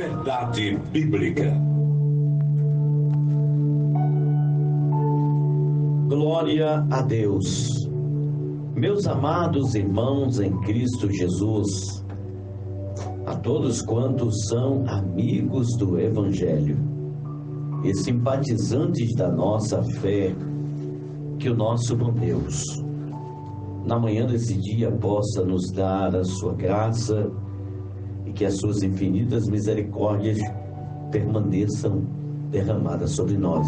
Verdade Bíblica. Glória a Deus. Meus amados irmãos em Cristo Jesus, a todos quantos são amigos do Evangelho e simpatizantes da nossa fé, que o nosso bom Deus, na manhã desse dia, possa nos dar a sua graça e que as suas infinitas misericórdias permaneçam derramadas sobre nós.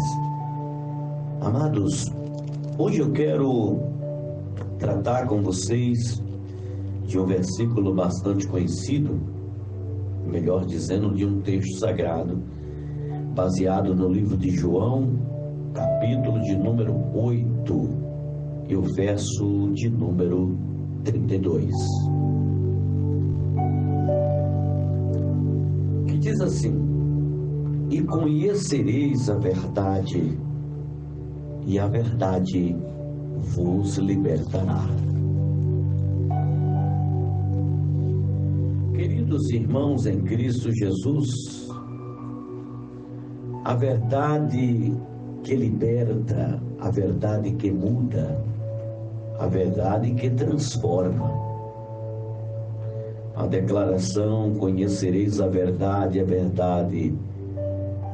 Amados, hoje eu quero tratar com vocês de um versículo bastante conhecido, melhor dizendo, de um texto sagrado, baseado no livro de João, capítulo de número 8 e o verso de número 32. Que diz assim: e conhecereis a verdade, e a verdade vos libertará. Queridos irmãos em Cristo Jesus, a verdade que liberta, a verdade que muda, a verdade que transforma. A declaração conhecereis a verdade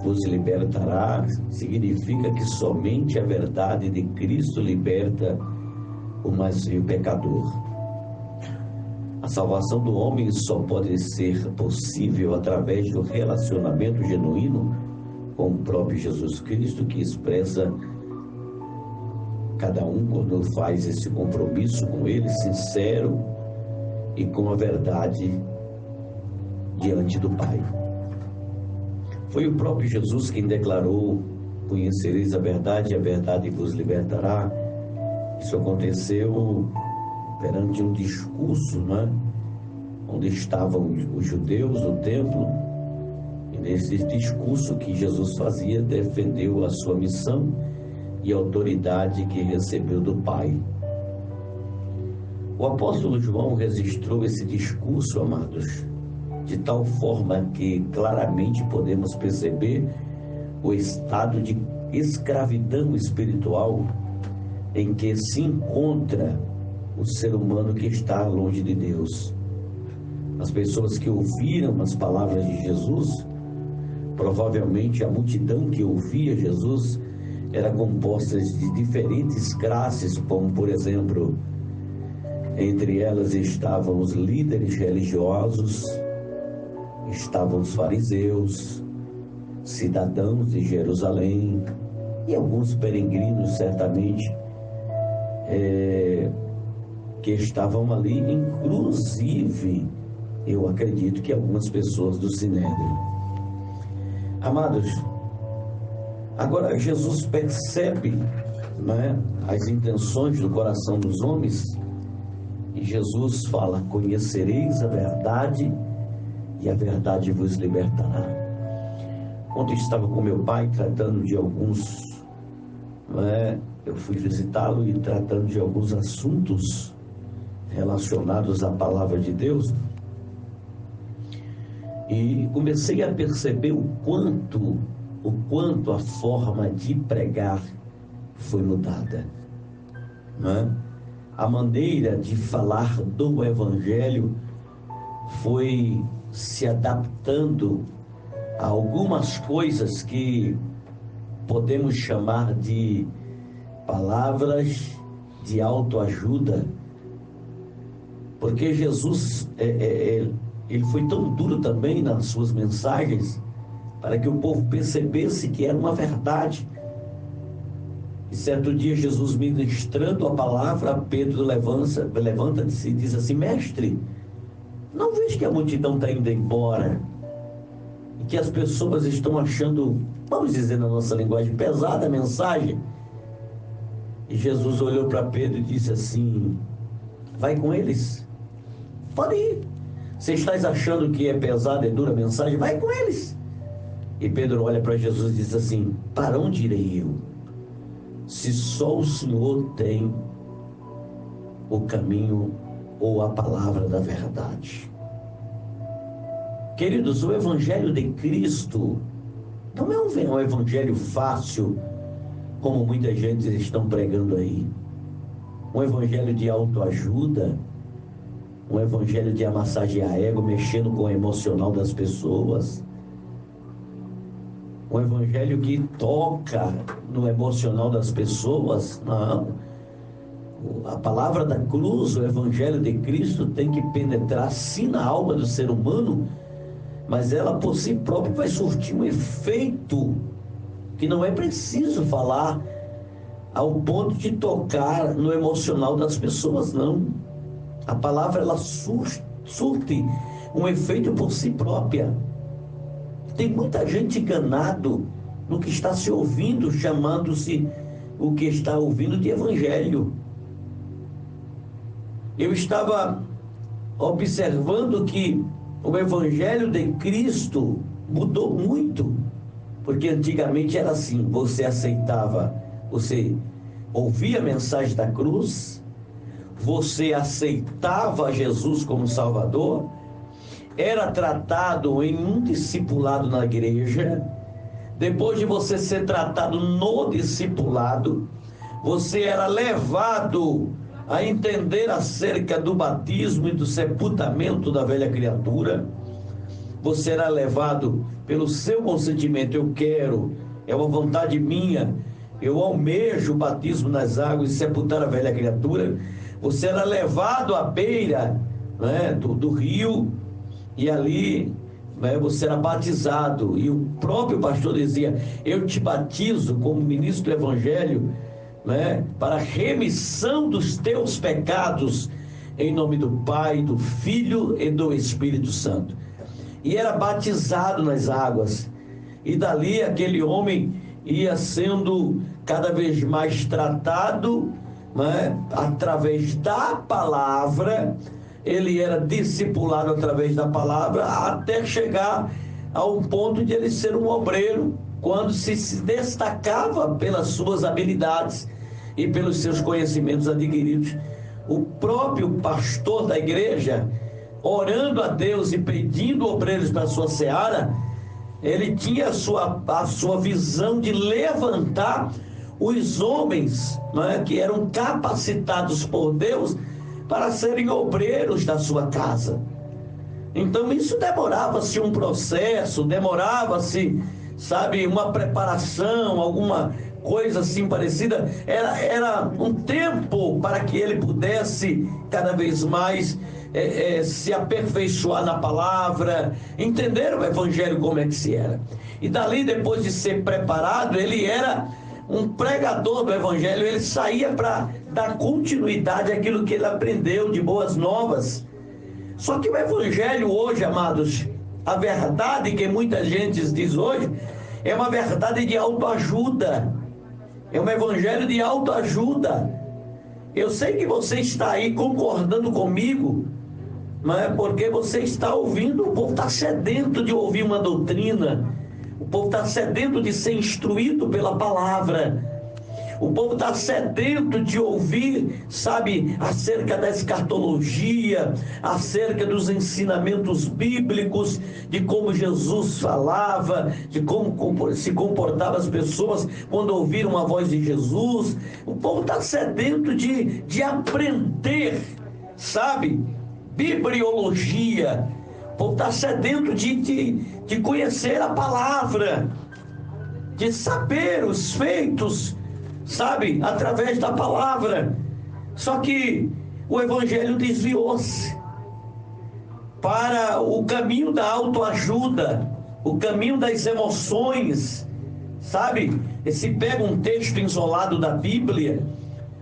vos libertará, significa que somente a verdade de Cristo liberta o mais vil pecador. A salvação do homem só pode ser possível através do relacionamento genuíno com o próprio Jesus Cristo, que expressa cada um quando faz esse compromisso com Ele, sincero e com a verdade diante do Pai. Foi o próprio Jesus quem declarou: conhecereis a verdade vos libertará. Isso aconteceu perante um discurso, né? Onde estavam os judeus no templo, e nesse discurso que Jesus fazia, defendeu a sua missão e a autoridade que recebeu do Pai. O apóstolo João registrou esse discurso, amados, de tal forma que claramente podemos perceber o estado de escravidão espiritual em que se encontra o ser humano que está longe de Deus. As pessoas que ouviram as palavras de Jesus, provavelmente a multidão que ouvia Jesus era composta de diferentes classes, como por exemplo, entre elas estavam os líderes religiosos, estavam os fariseus, cidadãos de Jerusalém e alguns peregrinos, certamente, que estavam ali, inclusive, eu acredito que algumas pessoas do Sinédrio. Amados, agora Jesus percebe, né, as intenções do coração dos homens, e Jesus fala: conhecereis a verdade e a verdade vos libertará. Ontem estava com meu pai tratando de alguns, eu fui visitá-lo e tratando de alguns assuntos relacionados à palavra de Deus, e comecei a perceber o quanto a forma de pregar foi mudada, A maneira de falar do Evangelho foi se adaptando a algumas coisas que podemos chamar de palavras de autoajuda, porque Jesus ele foi tão duro também nas suas mensagens para que o povo percebesse que era uma verdade. E certo dia, Jesus ministrando a palavra, Pedro levanta-se e diz assim: mestre, não vejo que a multidão está indo embora e que as pessoas estão achando, vamos dizer na nossa linguagem, pesada a mensagem? E Jesus olhou para Pedro e disse assim: vai com eles, pode ir. Você estás achando que é pesada e dura a mensagem? Vai com eles. E Pedro olha para Jesus e diz assim: para onde irei eu, se só o Senhor tem o caminho ou a palavra da verdade? Queridos, o Evangelho de Cristo não é um evangelho fácil, como muita gente estão pregando aí. Um evangelho de autoajuda, um evangelho de amassagear ego, mexendo com o emocional das pessoas. Um evangelho que toca no emocional das pessoas. Não. A palavra da cruz, o evangelho de Cristo, tem que penetrar sim na alma do ser humano, mas ela por si própria vai surtir um efeito que não é preciso falar ao ponto de tocar no emocional das pessoas, não. A palavra, ela surte um efeito por si própria. Tem muita gente enganado no que está se ouvindo, chamando-se o que está ouvindo de evangelho. Eu estava observando que o evangelho de Cristo mudou muito, porque antigamente era assim: você aceitava, você ouvia a mensagem da cruz, você aceitava Jesus como Salvador, era tratado em um discipulado na igreja. Depois de você ser tratado no discipulado, você era levado a entender acerca do batismo e do sepultamento da velha criatura. Você era levado pelo seu consentimento: eu quero, é uma vontade minha, eu almejo o batismo nas águas e sepultar a velha criatura. Você era levado à beira, né, do rio, e ali, né, você era batizado, e o próprio pastor dizia: eu te batizo como ministro do evangelho, né, para a remissão dos teus pecados, em nome do Pai, do Filho e do Espírito Santo. E era batizado nas águas, e dali aquele homem ia sendo cada vez mais tratado, né, através da palavra. Ele era discipulado através da palavra, até chegar a um ponto de ele ser um obreiro, quando se destacava pelas suas habilidades e pelos seus conhecimentos adquiridos. O próprio pastor da igreja, orando a Deus e pedindo obreiros para a sua seara, ele tinha a sua visão de levantar os homens, né, que eram capacitados por Deus para serem obreiros da sua casa. Então isso demorava-se um processo, demorava-se, sabe, uma preparação, alguma coisa assim parecida. Era um tempo para que ele pudesse cada vez mais se aperfeiçoar na palavra, entender o evangelho como é que se era. E dali, depois de ser preparado, ele era um pregador do evangelho. Ele saía para dar continuidade àquilo que ele aprendeu de boas novas. Só que o evangelho hoje, amados, a verdade que muita gente diz hoje, é uma verdade de autoajuda. É um evangelho de autoajuda. Eu sei que você está aí concordando comigo, não é? Porque você está ouvindo, o povo está sedento de ouvir uma doutrina, o povo está sedento de ser instruído pela palavra, o povo está sedento de ouvir, sabe, acerca da escatologia, acerca dos ensinamentos bíblicos, de como Jesus falava, de como se comportavam as pessoas quando ouviram a voz de Jesus. O povo está sedento de aprender, sabe, bibliologia. O povo está sedento de conhecer a palavra, de saber os feitos, sabe, através da palavra. Só que o evangelho desviou-se para o caminho da autoajuda, o caminho das emoções, sabe? E se pega um texto isolado da Bíblia,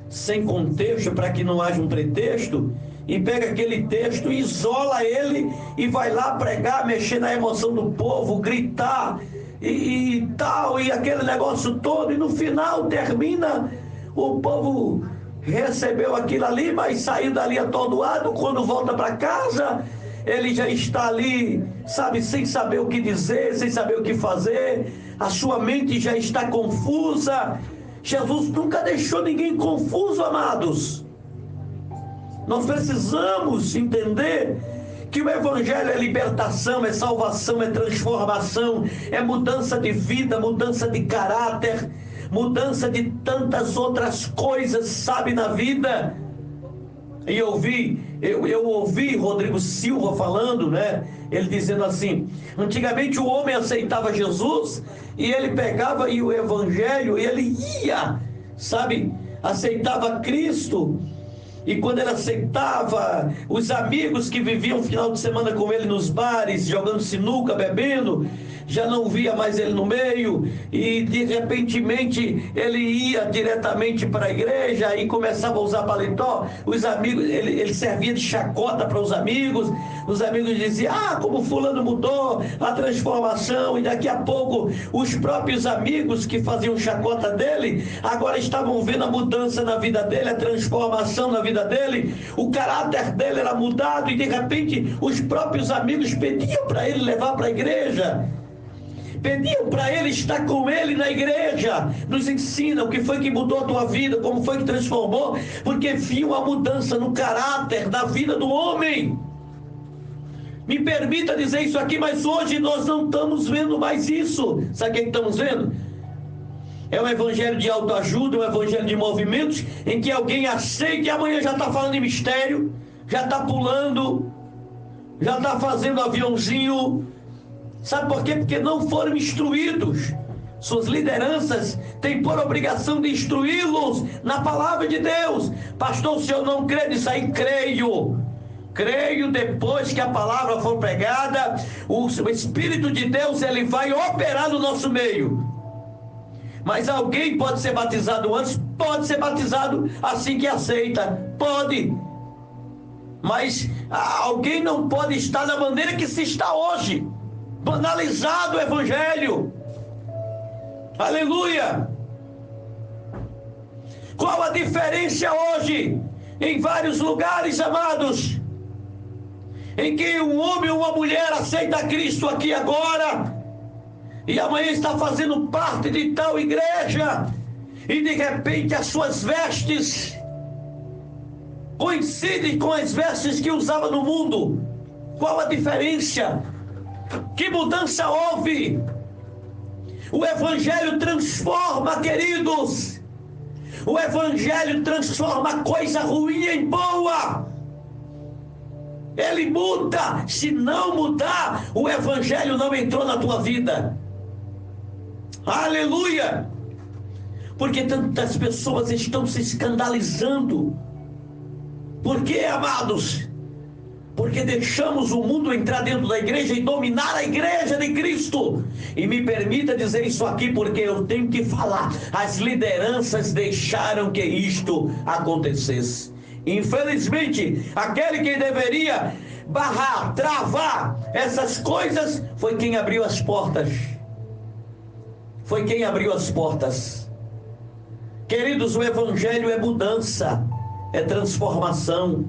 sem contexto, para que não haja um pretexto, e pega aquele texto, isola ele e vai lá pregar, mexer na emoção do povo, gritar e tal, e aquele negócio todo, e no final termina, o povo recebeu aquilo ali, mas saiu dali atordoado. Quando volta para casa, ele já está ali, sabe, sem saber o que dizer, sem saber o que fazer, a sua mente já está confusa. Jesus nunca deixou ninguém confuso, amados. Nós precisamos entender que o Evangelho é libertação, é salvação, é transformação, é mudança de vida, mudança de caráter, mudança de tantas outras coisas, sabe, na vida. E eu ouvi Rodrigo Silva falando, né? Ele dizendo assim: antigamente o homem aceitava Jesus e ele pegava o Evangelho e ele ia, sabe, aceitava Cristo. E quando ele aceitava, os amigos que viviam o final de semana com ele nos bares, jogando sinuca, bebendo, já não via mais ele no meio, e de repentemente ele ia diretamente para a igreja e começava a usar paletó. Os amigos, ele servia de chacota para os amigos diziam: ah, como fulano mudou, a transformação. E daqui a pouco os próprios amigos que faziam chacota dele agora estavam vendo a mudança na vida dele, a transformação na vida dele, o caráter dele era mudado, e de repente os próprios amigos pediam para ele levar para a igreja, pediam para ele estar com ele na igreja. Nos ensina o que foi que mudou a tua vida, como foi que transformou, porque viu a mudança no caráter da vida do homem. Me permita dizer isso aqui, mas hoje nós não estamos vendo mais isso. Sabe o que estamos vendo? É um evangelho de autoajuda, um evangelho de movimentos, em que alguém aceita e amanhã já está falando em mistério, já está pulando, já está fazendo aviãozinho. Sabe por quê? Porque não foram instruídos. Suas lideranças têm por obrigação de instruí-los na palavra de Deus. Pastor, se eu não crê nisso aí, creio. Creio, depois que a palavra for pregada, o Espírito de Deus, ele vai operar no nosso meio. Mas alguém pode ser batizado antes? Pode ser batizado assim que aceita. Pode. Mas alguém não pode estar da maneira que se está hoje. Banalizado o Evangelho. Aleluia. Qual a diferença hoje? Em vários lugares, amados, em que um homem ou uma mulher aceita Cristo aqui agora, e amanhã está fazendo parte de tal igreja, e de repente as suas vestes coincidem com as vestes que usava no mundo. Qual a diferença? Que mudança houve? O Evangelho transforma, queridos. O Evangelho transforma coisa ruim em boa. Ele muda. Se não mudar, o Evangelho não entrou na tua vida. Aleluia! Porque tantas pessoas estão se escandalizando. Por quê, amados? Porque deixamos o mundo entrar dentro da igreja e dominar a igreja de Cristo. E me permita dizer isso aqui, porque eu tenho que falar. As lideranças deixaram que isto acontecesse. Infelizmente, aquele que deveria barrar, travar essas coisas, foi quem abriu as portas. Foi quem abriu as portas. Queridos, o Evangelho é mudança, é transformação.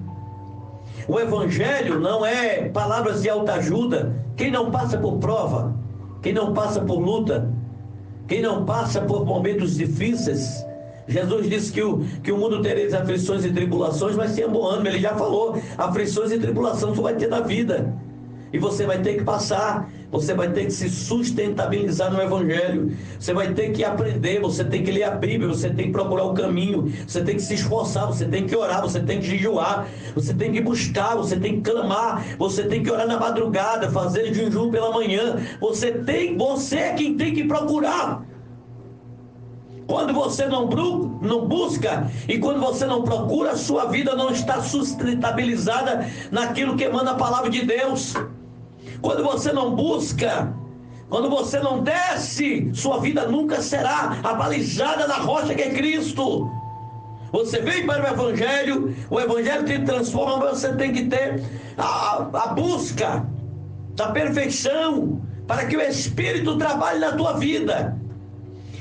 O Evangelho não é palavras de autoajuda. Quem não passa por prova, quem não passa por luta, quem não passa por momentos difíceis. Jesus disse que o mundo tereis aflições e tribulações, mas tenha bom ânimo. Ele já falou: aflições e tribulações tu vai ter na vida. E você vai ter que passar, você vai ter que se sustentabilizar no Evangelho, você vai ter que aprender, você tem que ler a Bíblia, você tem que procurar o caminho, você tem que se esforçar, você tem que orar, você tem que jejuar, você tem que buscar, você tem que clamar, você tem que orar na madrugada, fazer jejum pela manhã, você é quem tem que procurar. Quando você não busca e quando você não procura, a sua vida não está sustentabilizada naquilo que emana a palavra de Deus. Quando você não busca, quando você não desce, sua vida nunca será abalizada na rocha que é Cristo. Você vem para o Evangelho te transforma, mas você tem que ter a busca da perfeição, para que o Espírito trabalhe na tua vida,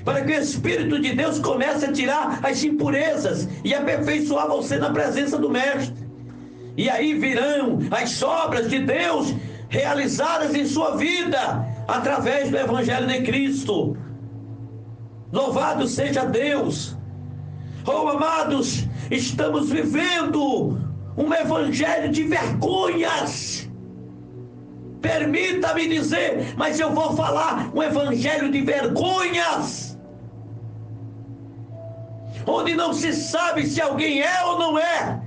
para que o Espírito de Deus comece a tirar as impurezas e aperfeiçoar você na presença do Mestre. E aí virão as obras de Deus realizadas em sua vida, através do Evangelho de Cristo. Louvado seja Deus. Oh, amados, estamos vivendo um Evangelho de vergonhas. Permita-me dizer, mas eu vou falar um evangelho de vergonhas, onde não se sabe se alguém é ou não é.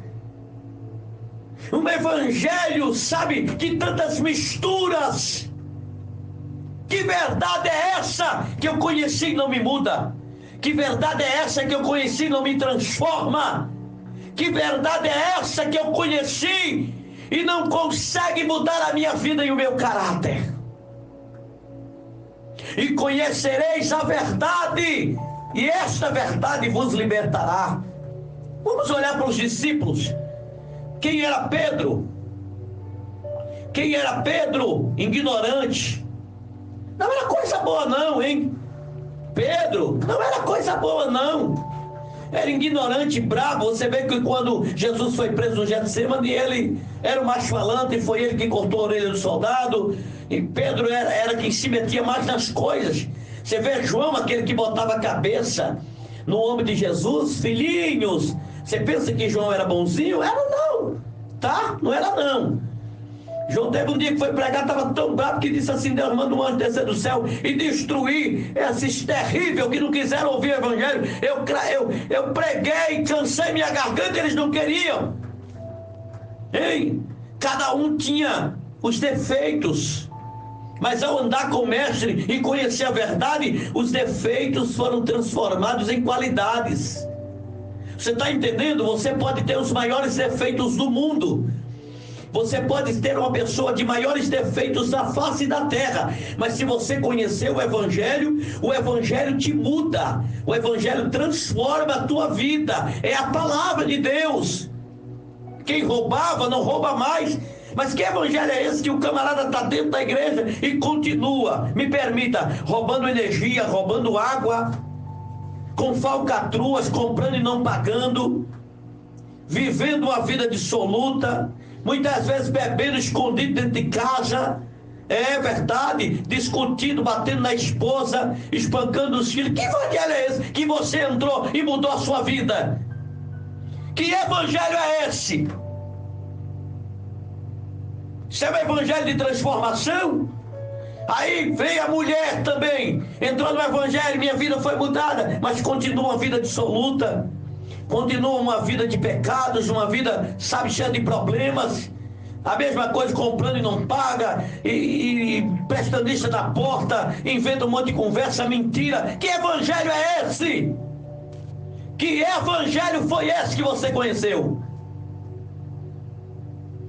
Um evangelho, sabe, de tantas misturas. Que verdade é essa que eu conheci e não me muda? Que verdade é essa que eu conheci e não me transforma? Que verdade é essa que eu conheci e não consegue mudar a minha vida e o meu caráter? E conhecereis a verdade, e esta verdade vos libertará. Vamos olhar para os discípulos. Quem era Pedro? Quem era Pedro? Ignorante. Não era coisa boa não, hein? Pedro não era coisa boa não. Era ignorante, bravo. Você vê que quando Jesus foi preso no Getsemane, ele era o mais falante, foi ele que cortou a orelha do soldado. E Pedro era quem se metia mais nas coisas. Você vê João, aquele que botava a cabeça no ombro de Jesus, filhinhos. Você pensa que João era bonzinho? Era não, tá? Não era não. João teve um dia que foi pregar, estava tão bravo que disse assim: Deus manda um anjo descer do céu e destruir esses terríveis que não quiseram ouvir o evangelho. Eu preguei, cansei minha garganta, eles não queriam. Hein? Cada um tinha os defeitos, mas ao andar com o mestre e conhecer a verdade, os defeitos foram transformados em qualidades. Você está entendendo? Você pode ter os maiores defeitos do mundo. Você pode ter uma pessoa de maiores defeitos na face da terra, mas se você conhecer o Evangelho te muda, o Evangelho transforma a tua vida, é a palavra de Deus. Quem roubava não rouba mais. Mas que evangelho é esse que o camarada está dentro da igreja e continua, me permita, roubando energia, roubando água, com falcatruas, comprando e não pagando, vivendo uma vida dissoluta, muitas vezes bebendo escondido dentro de casa, é verdade, discutindo, batendo na esposa, espancando os filhos. Que evangelho é esse que você entrou e mudou a sua vida? Que evangelho é esse? Isso é um evangelho de transformação? Aí vem a mulher também, entrou no evangelho, minha vida foi mudada, mas continua uma vida dissoluta, continua uma vida de pecados, uma vida, sabe, cheia de problemas. A mesma coisa, comprando e não paga, e prestando lista na porta, inventa um monte de conversa, mentira. Que evangelho é esse? Que evangelho foi esse que você conheceu?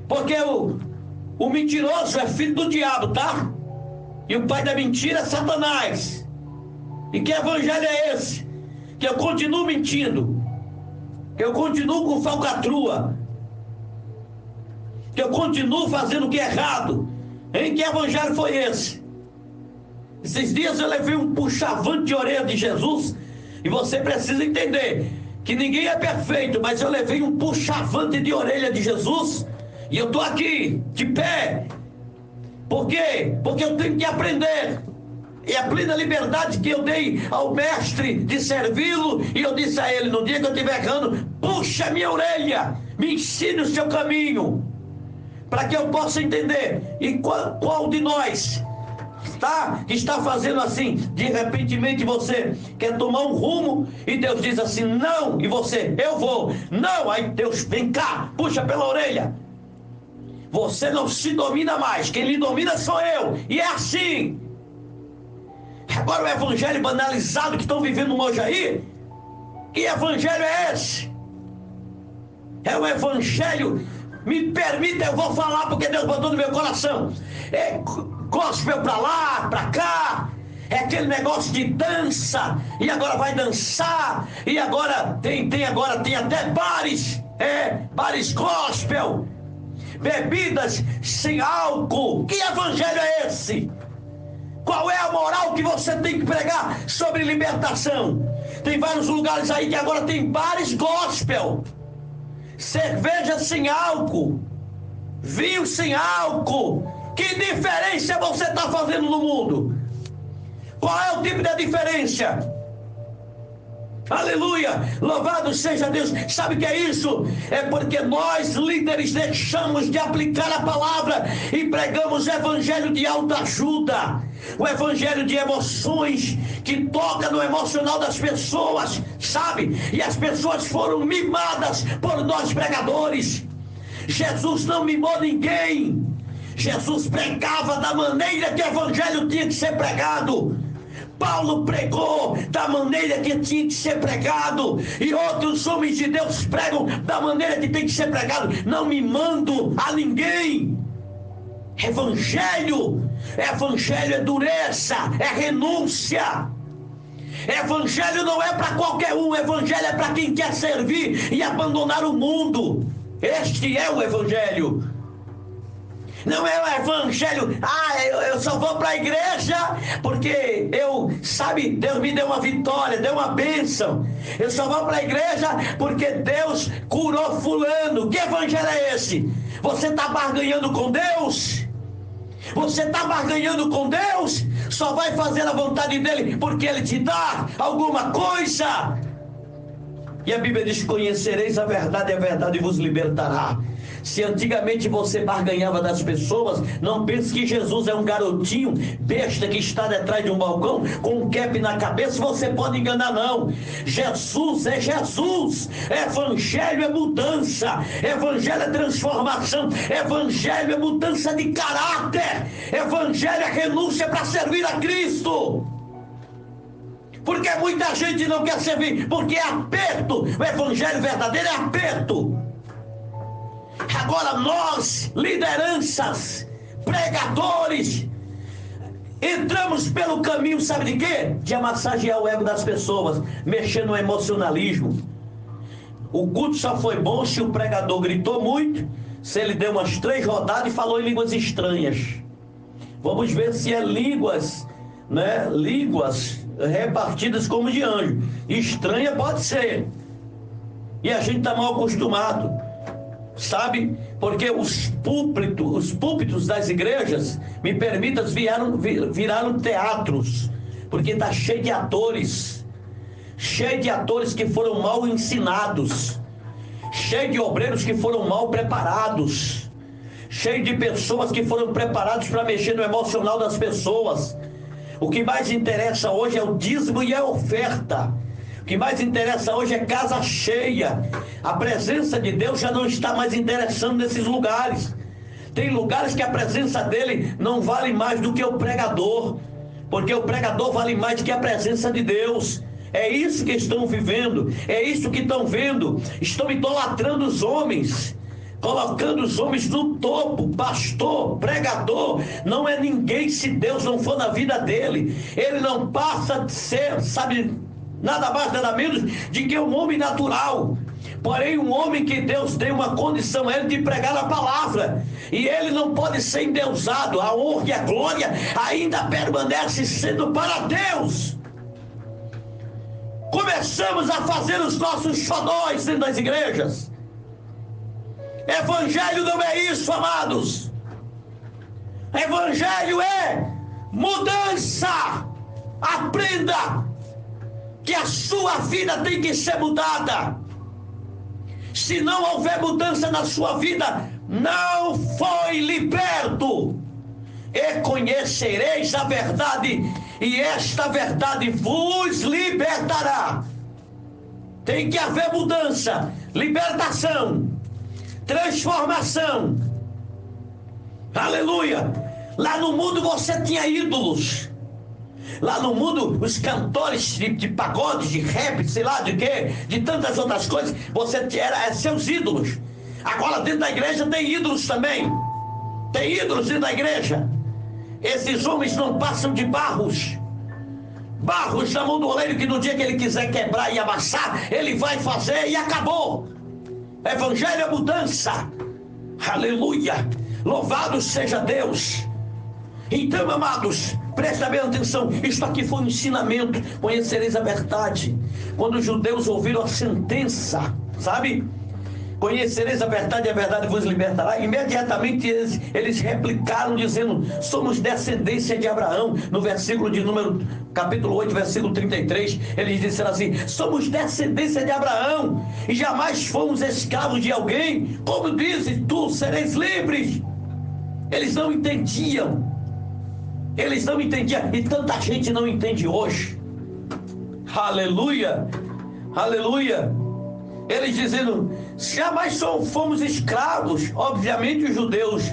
Porque o mentiroso é filho do diabo, tá? E o pai da mentira é Satanás. E que evangelho é esse? Que eu continuo mentindo, que eu continuo com falcatrua, que eu continuo fazendo o que é errado. Em que evangelho foi esse? Esses dias eu levei um puxavante de orelha de Jesus, e você precisa entender que ninguém é perfeito, mas eu levei um puxavante de orelha de Jesus, e eu estou aqui, de pé. Por quê? Porque eu tenho que aprender. E a plena liberdade que eu dei ao mestre de servi-lo, e eu disse a ele, no dia que eu estiver errando, puxa minha orelha, me ensine o seu caminho, para que eu possa entender. E qual de nós está fazendo assim? De repentemente você quer tomar um rumo e Deus diz assim, não, e você, eu vou, não, aí Deus, vem cá, puxa pela orelha. Você não se domina mais, quem lhe domina sou eu, e é assim. Agora o evangelho banalizado que estão vivendo no Mojaí, que evangelho é esse? É um evangelho, me permita, eu vou falar porque Deus botou no meu coração, é gospel pra lá, pra cá, é aquele negócio de dança, e agora vai dançar, e agora tem até bares, bares gospel, bebidas sem álcool. Que evangelho é esse? Qual é a moral que você tem que pregar sobre libertação? Tem vários lugares aí que agora tem bares gospel, cerveja sem álcool, vinho sem álcool. Que diferença você está fazendo no mundo? Qual é o tipo de diferença? Aleluia, louvado seja Deus. Sabe o que é isso? É porque nós líderes deixamos de aplicar a palavra e pregamos o evangelho de autoajuda, o evangelho de emoções, que toca no emocional das pessoas, sabe? E as pessoas foram mimadas por nós pregadores. Jesus não mimou ninguém. Jesus pregava da maneira que o evangelho tinha que ser pregado. Paulo pregou da maneira que tinha que ser pregado, e outros homens de Deus pregam da maneira que tem que ser pregado, não mimando a ninguém. Evangelho é dureza, é renúncia. Evangelho não é para qualquer um, evangelho é para quem quer servir e abandonar o mundo. Este é o evangelho. Não é o evangelho, eu só vou para a igreja porque Deus me deu uma vitória, deu uma bênção. Eu só vou para a igreja porque Deus curou fulano. Que evangelho é esse? Você está barganhando com Deus? Você está barganhando com Deus? Só vai fazer a vontade dele porque ele te dá alguma coisa? E a Bíblia diz: conhecereis a verdade vos libertará. Se antigamente você barganhava das pessoas, não pense que Jesus é um garotinho besta que está detrás de um balcão com um cap na cabeça. Você pode enganar, não. Jesus é Jesus. Evangelho é mudança, evangelho é transformação, evangelho é mudança de caráter, evangelho é renúncia para servir a Cristo. Porque muita gente não quer servir, porque é aperto. O evangelho verdadeiro é aperto. Agora nós, lideranças, pregadores, entramos pelo caminho, sabe de quê? De amassagear o ego das pessoas, mexer no emocionalismo. O culto só foi bom se o pregador gritou muito, se ele deu umas 3 rodadas e falou em línguas estranhas. Vamos ver se é línguas, né? Línguas repartidas como de anjo. Estranha pode ser. E a gente está mal acostumado, sabe? Porque os púlpitos das igrejas, me permitas, viraram teatros, porque está cheio de atores que foram mal ensinados, cheio de obreiros que foram mal preparados, cheio de pessoas que foram preparadas para mexer no emocional das pessoas. O que mais interessa hoje é o dízimo e a oferta. O que mais interessa hoje é casa cheia. A presença de Deus já não está mais interessando nesses lugares. Tem lugares que a presença dele não vale mais do que o pregador, porque o pregador vale mais do que a presença de Deus. É isso que estão vivendo, é isso que estão vendo. Estão idolatrando os homens, colocando os homens no topo. Pastor, pregador, não é ninguém se Deus não for na vida dele. Ele não passa de ser, sabe, nada mais, nada menos de que um homem natural. Porém, um homem que Deus tem uma condição a ele de pregar a palavra, e ele não pode ser endeusado. A honra e a glória ainda permanece sendo para Deus. Começamos a fazer os nossos xodóis dentro das igrejas. Evangelho não é isso, amados. Evangelho é mudança. Aprenda que a sua vida tem que ser mudada. Se não houver mudança na sua vida, não foi liberto. E conhecereis a verdade, e esta verdade vos libertará. Tem que haver mudança, libertação, transformação. Aleluia. Lá no mundo você tinha ídolos. Lá no mundo, os cantores de pagode, de rap, sei lá de quê, de tantas outras coisas, você era seus ídolos. Agora dentro da igreja tem ídolos também. Tem ídolos dentro da igreja. Esses homens não passam de barros. Barros na mão do oleiro, que no dia que ele quiser quebrar e amassar, ele vai fazer e acabou. Evangelho é mudança. Aleluia. Louvado seja Deus. Então, amados, presta bem atenção. Isso aqui foi um ensinamento. Conhecereis a verdade. Quando os judeus ouviram a sentença, sabe? Conhecereis a verdade vos libertará. Imediatamente eles replicaram, dizendo: somos descendência de Abraão. No versículo de número, capítulo 8, versículo 33, eles disseram assim: somos descendência de Abraão e jamais fomos escravos de alguém. Como dizes, tu sereis livres. Eles não entendiam. Eles não entendiam. E tanta gente não entende hoje. Aleluia. Aleluia. Eles dizendo: jamais fomos escravos. Obviamente os judeus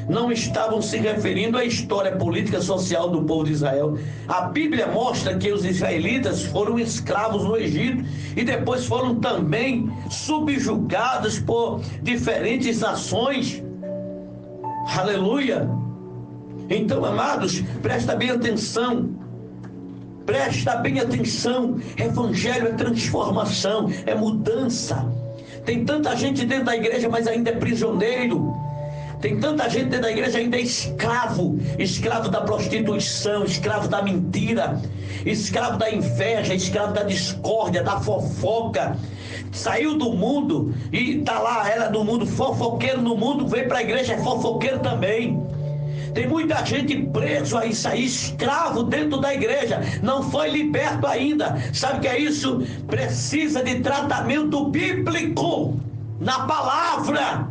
não estavam se referindo à história política e social do povo de Israel. A Bíblia mostra que os israelitas foram escravos no Egito e depois foram também subjugados por diferentes nações. Aleluia. Então, amados, presta bem atenção. Presta bem atenção. Evangelho é transformação, é mudança. Tem tanta gente dentro da igreja, mas ainda é prisioneiro. Tem tanta gente dentro da igreja, ainda é escravo. Escravo da prostituição, escravo da mentira, escravo da inveja, escravo da discórdia, da fofoca. Saiu do mundo e está lá, era do mundo, fofoqueiro no mundo, veio para a igreja, é fofoqueiro também. Tem muita gente preso a isso aí, escravo dentro da igreja, não foi liberto ainda. Sabe o que é isso? Precisa de tratamento bíblico na palavra.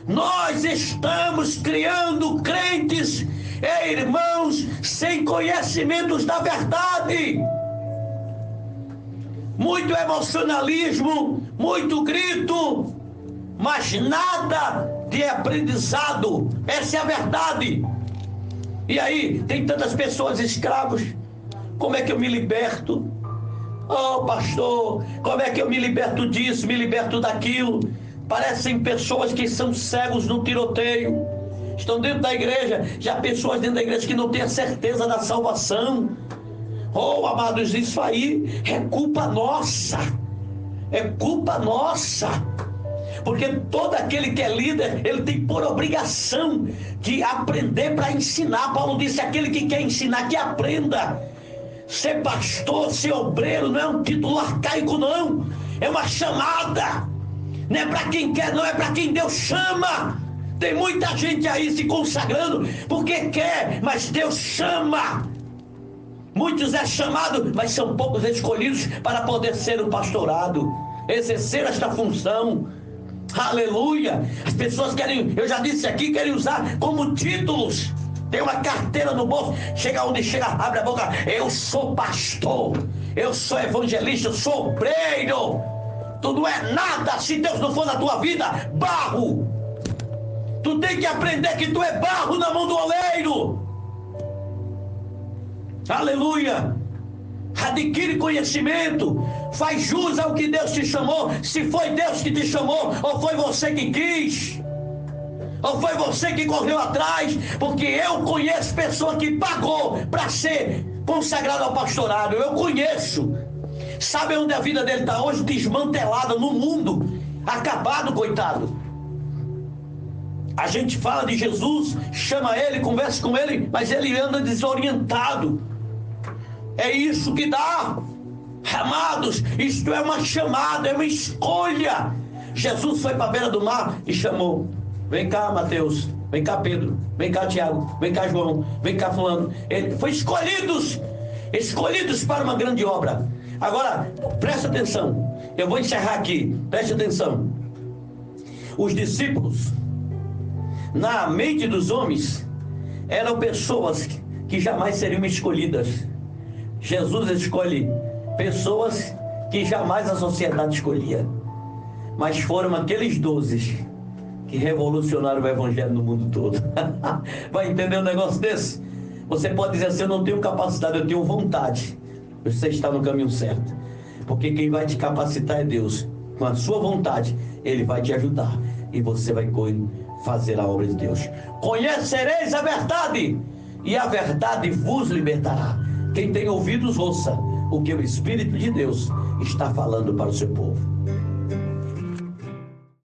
Nós estamos criando crentes e irmãos sem conhecimentos da verdade. Muito emocionalismo, muito grito, mas nada de aprendizado. Essa é a verdade. E aí, tem tantas pessoas escravos. Como é que eu me liberto? Oh, pastor, como é que eu me liberto disso, me liberto daquilo? Parecem pessoas que são cegos no tiroteio. Estão dentro da igreja, já pessoas dentro da igreja que não têm a certeza da salvação. Oh, amados, isso aí é culpa nossa. É culpa nossa. Porque todo aquele que é líder, ele tem por obrigação de aprender para ensinar. Paulo disse: aquele que quer ensinar, que aprenda. Ser pastor, ser obreiro, não é um título arcaico, não. É uma chamada. Não é para quem quer, não, é para quem Deus chama. Tem muita gente aí se consagrando porque quer, mas Deus chama. Muitos é chamado, mas são poucos escolhidos para poder ser o pastorado, exercer esta função. Aleluia. As pessoas querem, eu já disse aqui, querem usar como títulos. Tem uma carteira no bolso, chega onde chega, abre a boca: eu sou pastor, eu sou evangelista, eu sou obreiro. Tu não é nada se Deus não for na tua vida, barro. Tu tem que aprender que tu é barro na mão do oleiro. Aleluia. Adquire conhecimento, faz jus ao que Deus te chamou. Se foi Deus que te chamou, ou foi você que quis, ou foi você que correu atrás. Porque eu conheço pessoa que pagou para ser consagrado ao pastorado. Eu conheço. Sabe onde a vida dele está hoje? Desmantelada no mundo, acabado, coitado. A gente fala de Jesus, chama ele, conversa com ele, mas ele anda desorientado. É isso que dá. Amados, isto é uma chamada, é uma escolha. Jesus foi para a beira do mar e chamou: vem cá, Mateus, vem cá, Pedro, vem cá, Tiago, vem cá, João, vem cá, fulano. Ele foi escolhidos para uma grande obra. Agora, presta atenção, eu vou encerrar aqui, preste atenção. Os discípulos, na mente dos homens, eram pessoas que jamais seriam escolhidas. Jesus escolhe pessoas que jamais a sociedade escolhia, mas foram aqueles 12 que revolucionaram o evangelho no mundo todo. Vai entender um negócio desse? Você pode dizer assim: eu não tenho capacidade, eu tenho vontade. Você está no caminho certo, porque quem vai te capacitar é Deus. Com a sua vontade, Ele vai te ajudar e você vai fazer a obra de Deus. Conhecereis a verdade e a verdade vos libertará. Quem tem ouvidos, ouça o que o Espírito de Deus está falando para o seu povo.